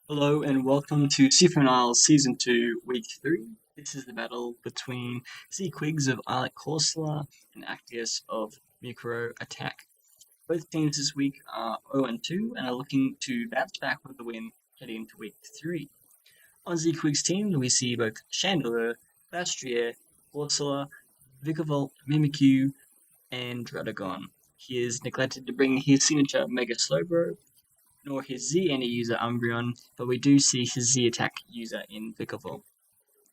Hello and welcome to Seafoam Season 2, Week 3. This is the battle between Zqiggs of Alec Corsola and Actias of Micro Attack. Both teams this week are 0-2 and are looking to bounce back with a win heading into Week 3. On Zqiggs' team, we see both Chandelier, Bastrier, Corsola, Vicavolt, Mimikyu, and Dradagon. He has neglected to bring his signature Mega Slowbro nor his Z any user Umbreon, but we do see his Z attack user in Vikavolt.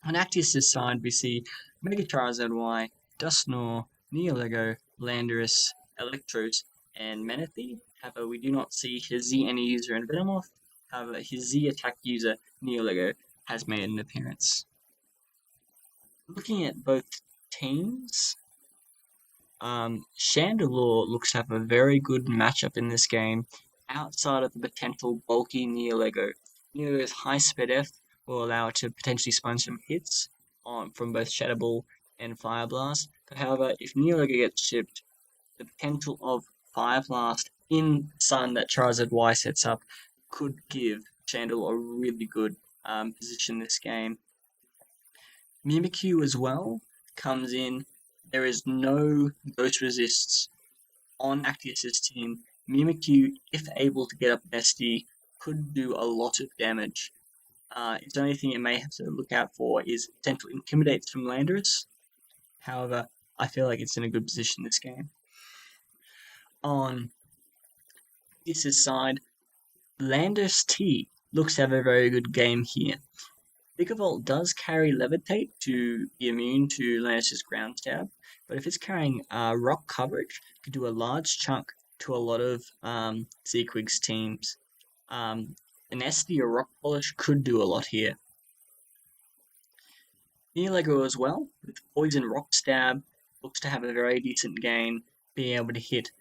On Actius' side, we see Mega Charizard Y, Dusknoir, Neolego, Landorus, Electros, and Manatee. However, we do not see his Z any user in Venomoth. However, his Z attack user Neolego has made an appearance. Looking at both teams, Chandelure looks to have a very good matchup in this game, outside of the potential bulky Neolego. Neolego's high speed F will allow it to potentially sponge some hits from both Shadow Ball and Fire Blast. But however, if Neolego gets shipped, the potential of Fire Blast in Sun that Charizard Y sets up could give Chandelure a really good position this game. Mimikyu as well comes in. There is no Ghost Resists on Actius' team. Mimikyu, if able to get up Nesty, could do a lot of damage. Its only thing it may have to look out for is potential Intimidates from Landorus. However, I feel like it's in a good position this game. On Actius' side, Landorus T looks to have a very good game here. Vikavolt does carry Levitate to be immune to Landorus' ground stab, but if it's carrying rock coverage, it could do a large chunk to a lot of Zqiggs teams. An SD or Rock Polish could do a lot here. Neolego as well, with Poison Rock Stab, looks to have a very decent game, being able to hit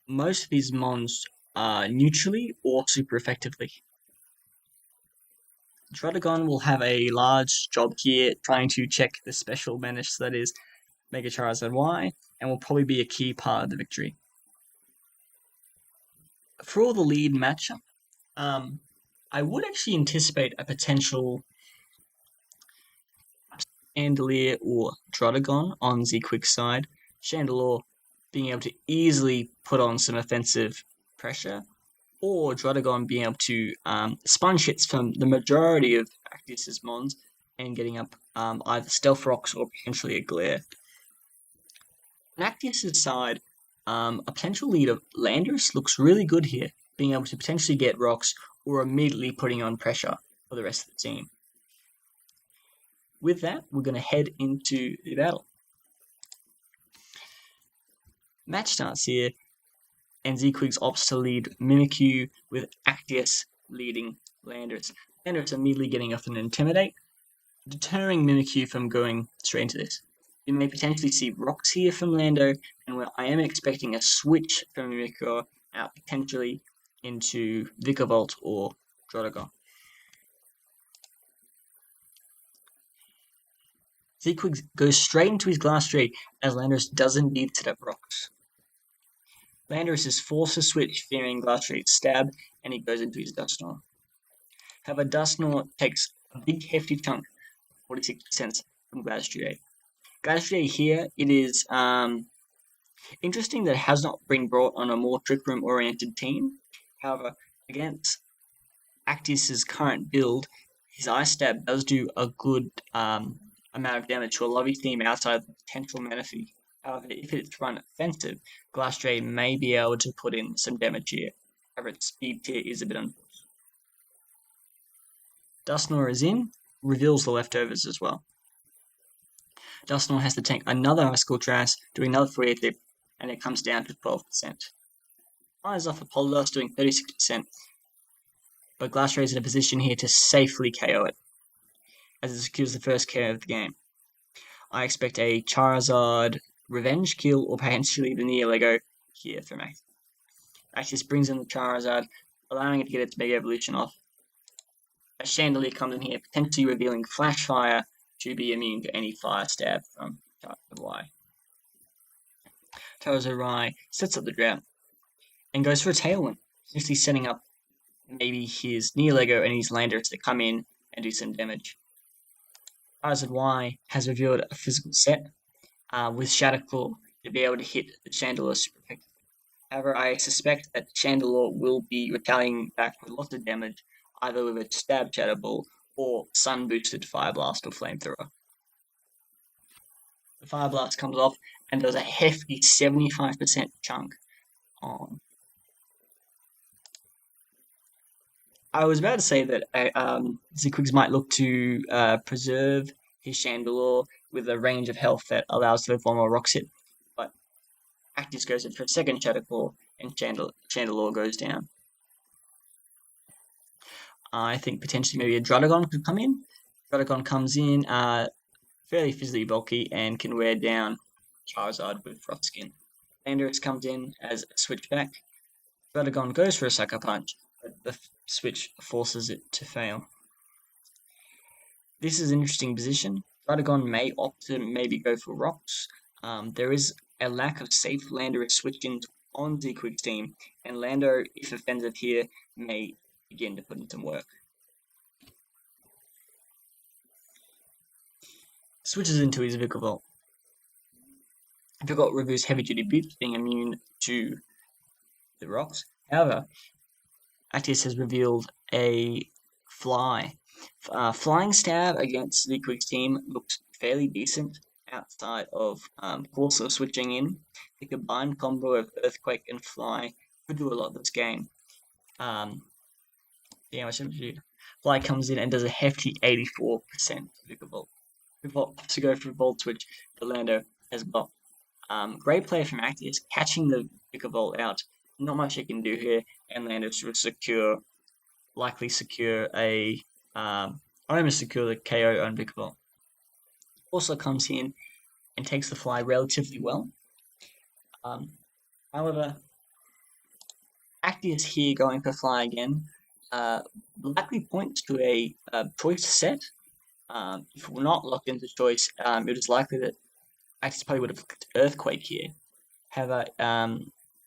most of his mons neutrally or super effectively. Dradagon will have a large job here trying to check the special menace that is Mega Charizard Y, and will probably be a key part of the victory. For the lead matchup, I would actually anticipate a potential Chandelier or Dradagon on Zqiggs' side. Chandelier being able to easily put on some offensive pressure, or Dradagon being able to sponge hits from the majority of Actius' mons and getting up either Stealth Rocks or potentially a Glare. On Actius' side, a potential lead of Landorus looks really good here, being able to potentially get rocks or immediately putting on pressure for the rest of the team. With that, we're going to head into the battle. Match starts here, and Zqiggs opts to lead Mimikyu with Actius leading Landorus. Landorus immediately getting off an Intimidate, deterring Mimikyu from going straight into this. We may potentially see rocks here from Lando, and I am expecting a switch from Mimikyu out potentially into Vikavolt or Dradagon. Zqiggs goes straight into his Glass Tree as Landorus does indeed set up rocks. Landorus is forced to switch, fearing Glass Tree's stab, and he goes into his Dusknoir. However, Dusknoir takes a big hefty chunk, 46% from Glass Tree. Glass Tree here, it is interesting that it has not been brought on a more Trick Room oriented team. However, against Actius' current build, his Ice Stab does do a good amount of damage to a lobby team outside the potential Manaphy. However, if it's run offensive, Glass Ray may be able to put in some damage here. However, its speed tier is a bit unfortunate. Dusknoir is in, reveals the leftovers as well. Dusknoir has to tank another Icicle Trash, doing another 48 dip, and it comes down to 12%. Fires off Apologise, doing 36%, but Glass Ray is in a position here to safely KO it, as it secures the first KO of the game. I expect a Charizard Revenge kill or potentially the Neolego here from Actius. Actius brings in the Charizard, allowing it to get its Mega Evolution off. A Chandelier comes in here, potentially revealing Flash Fire to be immune to any Fire Stab from Charizard Y. Charizard Y sets up the drought and goes for a Tailwind, essentially setting up maybe his Neolego and his Landers to come in and do some damage. Charizard Y has revealed a physical set with Shadow Claw to be able to hit the Chandelure super effectively. However, I suspect that Chandelure will be retaliating back with lots of damage, either with a Stab Shadow Ball or Sun Boosted Fire Blast or Flamethrower. The Fire Blast comes off and does a hefty 75% chunk on. I was about to say that Zqiggs might look to preserve his Chandelure with a range of health that allows to live one more Rock Hit, but Actias goes in for a second Shadow Claw and Chandelure goes down. I think potentially maybe a Druddigon could come in. Druddigon comes in fairly physically bulky and can wear down Charizard with Rough Skin. Landorus comes in as a switchback. Druddigon goes for a Sucker Punch, but the switch forces it to fail. This is an interesting position. Druddigon may opt to maybe go for rocks. There is a lack of safe Landorus switch-ins on Zqiggs' team, and Lando, if offensive here, may begin to put in some work. Switches into his Vikavolt. Vikavolt removes heavy duty boots, being immune to the rocks. However, Actias has revealed a fly. Flying Stab against the Zqiggs' team looks fairly decent outside of Corso switching in. The combined combo of Earthquake and Fly could do a lot this game. Fly comes in and does a hefty 84% Vikavolt. Vikavolt to go for Volt Switch to Lando as well. Great play from Actias, catching the Vikavolt out. Not much he can do here, and Lando will likely secure a almost secure the KO on Vikavolt. Also comes in and takes the fly relatively well. However, Actias here going for fly again likely points to a choice set. If we're not locked into choice, it is likely that Actias probably would have clicked Earthquake here. However,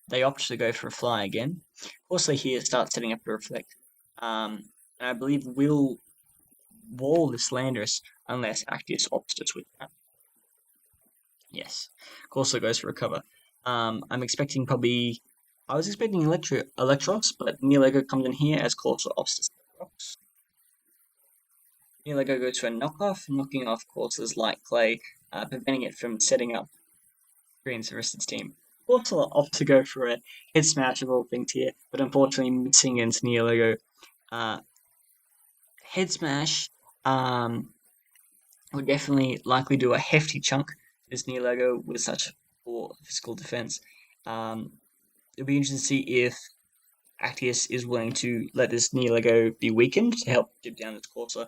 they opt to go for a fly again. Also here start setting up a reflect. And I believe will wall this Landorus unless Actias opts to switch back. Yes. Corso goes for recover. I'm expecting probably I was expecting Electros, but Neolego comes in here as Corso opts to set rocks. Neolego goes for a knockoff, knocking off Corso's Light Clay, preventing it from setting up Green's Aristid's team. Corso opts to go for a head smash of all things here, but unfortunately missing against Neolego. Head smash would definitely likely do a hefty chunk to this Neolego with such poor physical defense. It'll be interesting to see if Actias is willing to let this Neolego be weakened to help chip down its Corso,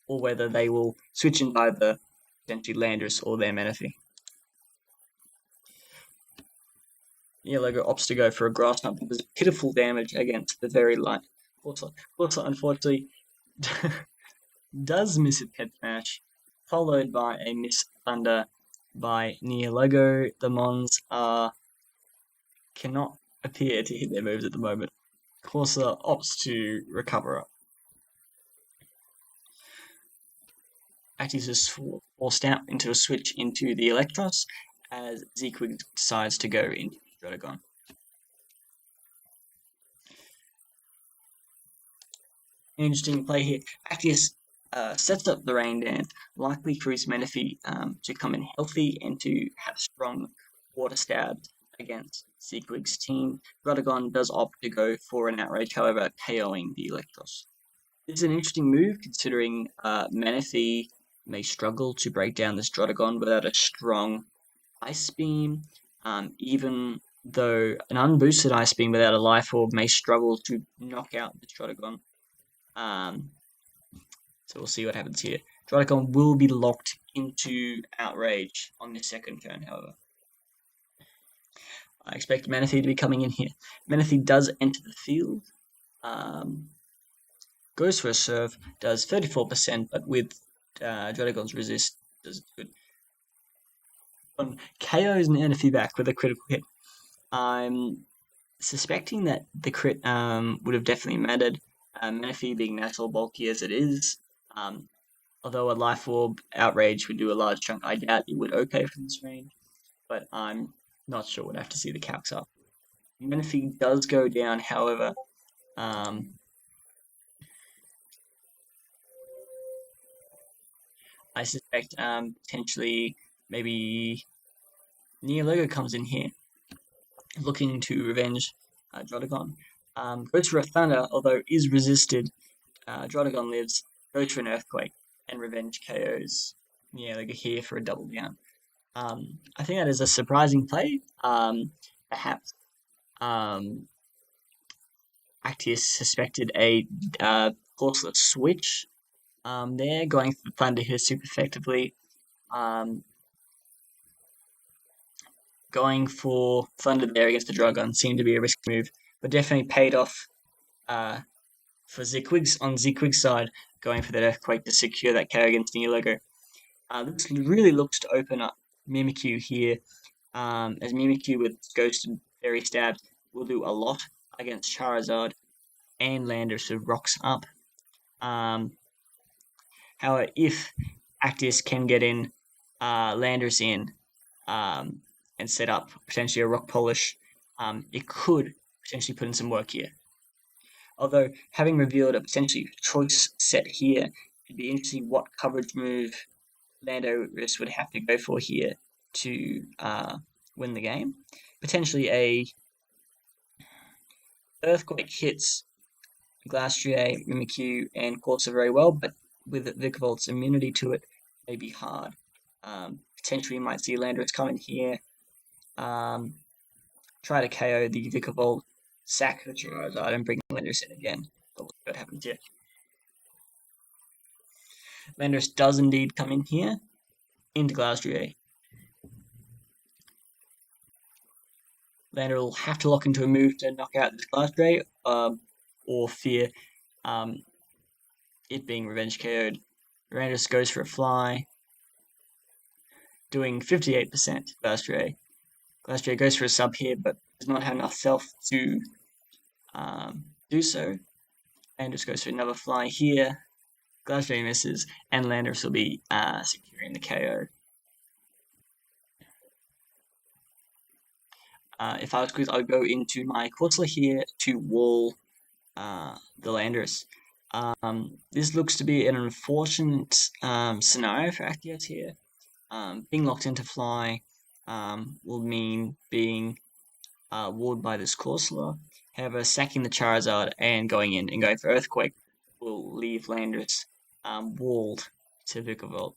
or whether they will switch in either potentially Landorus or their Menifee. Neolego opts to go for a Grass Knot, but there's pitiful damage against the very light Corso. Corso, unfortunately, does miss its head smash, followed by a Miss Thunder by Neolego. The Mons cannot appear to hit their moves at the moment. Corso opts to recover up. Actias is forced out into a switch into the Electros as Zqiggs decides to go into Druddigon. Interesting play here. Actias sets up the Rain Dance, likely for his Menifee to come in healthy and to have strong water stabs against Zqiggs' team. Druddigon does opt to go for an Outrage, however, KOing the Electros. This is an interesting move considering Menifee may struggle to break down this Druddigon without a strong Ice Beam, even though an unboosted Ice Beam without a Life Orb may struggle to knock out the Druddigon. So we'll see what happens here. Druddigon will be locked into Outrage on the second turn, however. I expect Menifee to be coming in here. Menifee does enter the field. Goes for a serve, does 34%, but with Druddigon's resist, does good. KO's Menifee back with a critical hit. I'm Suspecting that the crit would have definitely mattered. Menifee being natural bulky as it is, um, although a Life Orb Outrage would do a large chunk, I doubt it would okay from this range, but I'm not sure. We'd have to see the calcs up. Menifee does go down, however. Um, I suspect potentially maybe Neologo comes in here looking to revenge Drotagon. Goes for a Thunder, although is resisted. Drotagon lives, goes for an Earthquake, and revenge KOs Neologo here for a double down. I think that is a surprising play. Perhaps um, Actias suspected a Corseless switch there, going for Thunder here super effectively. Um, Going for Thunder there against the Dragon seemed to be a risky move, but definitely paid off uh, for Zqiggs on Zqiggs' side, going for that Earthquake to secure that KO against Neologo. This really looks to open up Mimikyu here, as Mimikyu with Ghost and Fairy Stabs will do a lot against Charizard and Landorus who rocks up. However, if Actias can get in Landorus in and set up potentially a Rock Polish, it could potentially put in some work here. Although, having revealed a potentially choice set here, it'd be interesting what coverage move Landorus would have to go for here to win the game. Potentially a Earthquake hits Glastrier, Mimikyu, and Corsa very well, but with Vikavolt immunity to it, may be hard. Potentially, you might see Landorus come in here, try to KO the Vikavolt, sack the Charizard, and bring Landorus in again. But we'll see what happens here. Landorus does indeed come in here, into Glastrier. Landorus will have to lock into a move to knock out this Glastrier, or fear it being revenge KO'd. Landorus goes for a fly, doing 58% Glastrier. Glastrier goes for a sub here, but does not have enough self to do so. Landorus goes for another fly here. Glastrier misses, and Landorus will be securing the KO. If I was Squeeze, I would go into my Corsola here to wall the Landorus. This looks to be an unfortunate scenario for Actias here. Being locked into fly will mean being walled by this Corsola. However, sacking the Charizard and going in and going for Earthquake will leave Landorus walled to Vikavolt.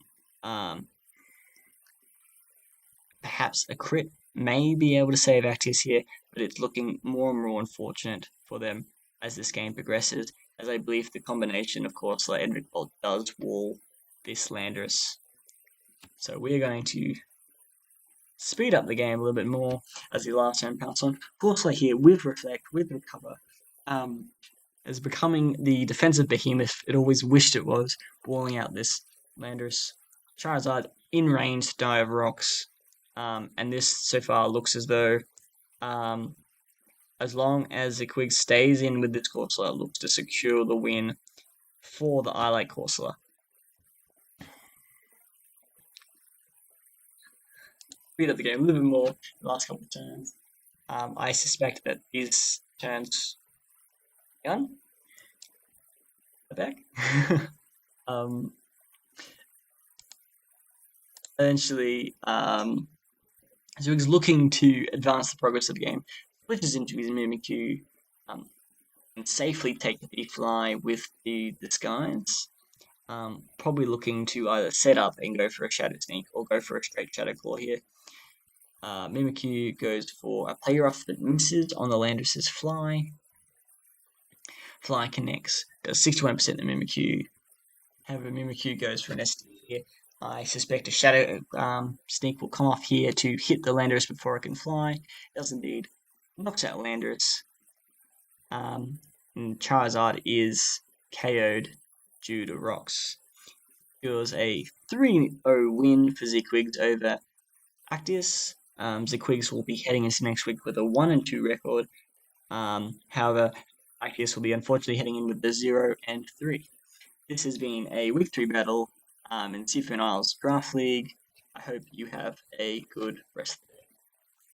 Perhaps a crit may be able to save Actias here, but it's looking more and more unfortunate for them as this game progresses, as I believe the combination of Corsola and Vikavolt does wall this Landorus. So we're going to speed up the game a little bit more as the last turn pounce on. Corsola here with Reflect, with Recover, is becoming the defensive behemoth it always wished it was, walling out this Landorus. Charizard in range to die of rocks, and this so far looks as though as long as Zqiggs stays in with this Corsola, it looks to secure the win for the I Like Corsola. Speed up the game a little bit more the last couple of turns. I suspect that these turns gun the back. Eventually, Zqiggs looking to advance the progress of the game, switches into his Mimikyu, and safely take the fly with the disguise. Probably looking to either set up and go for a Shadow Sneak or go for a straight Shadow Claw here. Mimikyu goes for a play rough that misses on the Landorus's fly. Fly connects, does 61% the Mimikyu. However, Mimikyu goes for an SD here. I suspect a Shadow Sneak will come off here to hit the Landorus before it can fly. It does indeed. Knocks out Landorus. And Charizard is KO'd due to rocks. It was a 3-0 win for Zqiggs over Actias. Zqiggs will be heading into next week with a 1-2 record, However, Actias will be unfortunately heading in with the 0 and 3. This has been a week 3 battle in Seafoam Isles Draft League. I hope you have a good rest of the day.